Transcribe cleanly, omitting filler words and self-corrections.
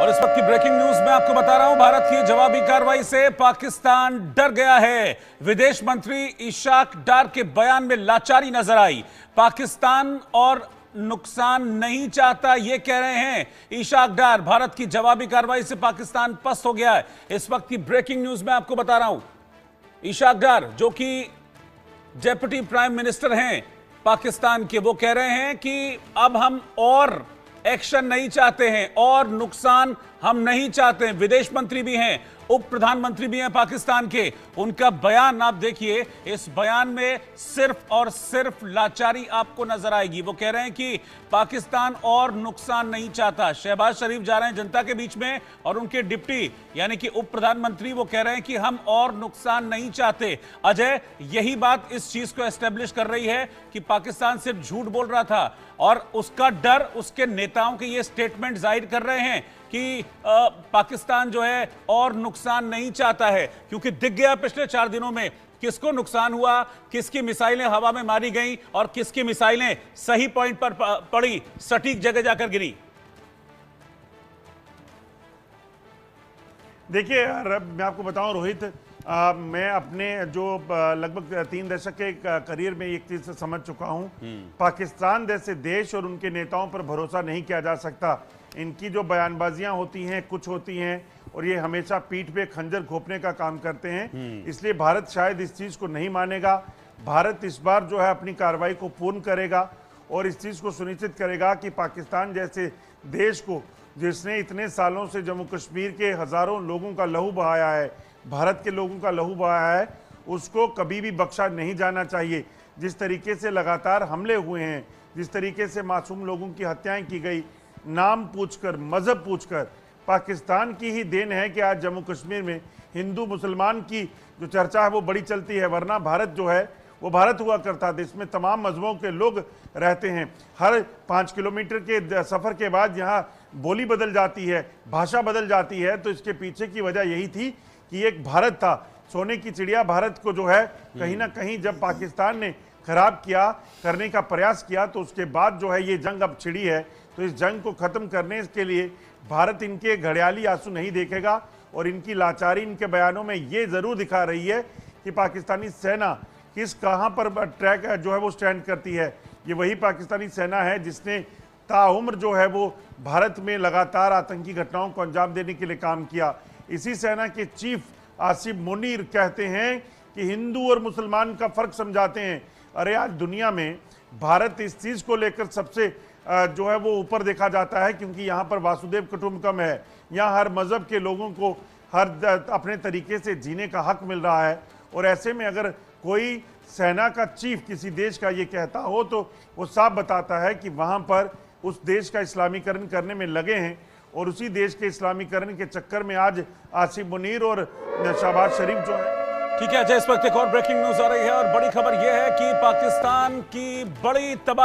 और इस वक्त की ब्रेकिंग न्यूज में आपको बता रहा हूं, भारत की जवाबी कार्रवाई से पाकिस्तान डर गया है। विदेश मंत्री इशाक डार के बयान में लाचारी नजर आई। पाकिस्तान और नुकसान नहीं चाहता, यह कह रहे हैं इशाक डार। भारत की जवाबी कार्रवाई से पाकिस्तान पस्त हो गया है। इस वक्त की ब्रेकिंग न्यूज में आपको बता रहा हूं, इशाक डार जो कि डेप्यूटी प्राइम मिनिस्टर हैं पाकिस्तान के, वो कह रहे हैं कि अब हम और एक्शन नहीं चाहते हैं और नुकसान हम नहीं चाहते हैं। विदेश मंत्री भी हैं, उप प्रधानमंत्री भी हैं पाकिस्तान के। उनका बयान आप देखिए, इस बयान में सिर्फ और सिर्फ लाचारी आपको नजर आएगी। वो कह रहे हैं कि पाकिस्तान और नुकसान नहीं चाहता। शहबाज शरीफ जा रहे हैं जनता के बीच में और उनके डिप्टी यानी कि उप प्रधानमंत्री वो कह रहे हैं कि हम और नुकसान नहीं चाहते। अजय, यही बात इस चीज को एस्टेब्लिश कर रही है कि पाकिस्तान सिर्फ झूठ बोल रहा था और उसका डर उसके नेताओं के ये स्टेटमेंट जाहिर कर रहे हैं कि पाकिस्तान जो है और नुकसान नहीं चाहता है, क्योंकि दिख गया पिछले 4 दिनों में किसको नुकसान हुआ, किसकी मिसाइलें हवा में मारी गई और किसकी मिसाइलें सही पॉइंट पर पड़ी, सटीक जगह जाकर गिरी। देखिए मैं आपको बताऊं रोहित, मैं अपने जो लगभग 3 दशक के करियर में एक चीज से समझ चुका हूं, पाकिस्तान जैसे देश और उनके नेताओं पर भरोसा नहीं किया जा सकता। इनकी जो बयानबाजियां होती हैं कुछ होती हैं और ये हमेशा पीठ पे खंजर घोंपने का काम करते हैं। इसलिए भारत शायद इस चीज को नहीं मानेगा। भारत इस बार जो है अपनी कार्रवाई को पूर्ण करेगा और इस चीज को सुनिश्चित करेगा कि पाकिस्तान जैसे देश को, जिसने इतने सालों से जम्मू कश्मीर के हजारों लोगों का लहू बहाया है, भारत के लोगों का लहू बहाया है, उसको कभी भी बख्शा नहीं जाना चाहिए। जिस तरीके से लगातार हमले हुए हैं, जिस तरीके से मासूम लोगों की हत्याएं की गई, नाम पूछकर, मजहब पूछकर, पाकिस्तान की ही देन है कि आज जम्मू कश्मीर में हिंदू मुसलमान की जो चर्चा है वो बड़ी चलती है। वरना भारत जो है वो भारत हुआ करता था, इसमें तमाम मजहबों के लोग रहते हैं। हर 5 किलोमीटर के सफर के बाद यहाँ बोली बदल जाती है, भाषा बदल जाती है। तो इसके पीछे की वजह यही थी कि एक भारत था, सोने की चिड़िया भारत को जो है कहीं ना कहीं जब पाकिस्तान ने खराब किया, करने का प्रयास किया, तो उसके बाद जो है ये जंग अब छिड़ी है। तो इस जंग को खत्म करने के लिए भारत इनके घड़ियाली आंसू नहीं देखेगा और इनकी लाचारी इनके बयानों में ये जरूर दिखा रही है कि पाकिस्तानी सेना कहां पर ट्रैक जो है वो स्टैंड करती है। ये वही पाकिस्तानी सेना है जिसने ताउम्र जो है वो भारत में लगातार आतंकी घटनाओं को अंजाम देने के लिए काम किया। इसी सेना के चीफ आसिफ मुनीर कहते हैं कि हिंदू और मुसलमान का फर्क समझाते हैं। अरे आज दुनिया में भारत इस चीज को लेकर सबसे जो है वो ऊपर देखा जाता है, क्योंकि यहाँ पर वासुदेव कुटुंबकम है। यहाँ हर मजहब के लोगों को हर अपने तरीके से जीने का हक मिल रहा है। और ऐसे में अगर कोई सेना का चीफ किसी देश का ये कहता हो तो वो साफ बताता है कि वहाँ पर उस देश का इस्लामीकरण करने में लगे हैं और उसी देश के इस्लामीकरण के चक्कर में आज आसिफ मुनीर और शहबाज शरीफ जो है। ठीक है अजय, इस वक्त एक और ब्रेकिंग न्यूज आ रही है और बड़ी खबर यह है कि पाकिस्तान की बड़ी तबाही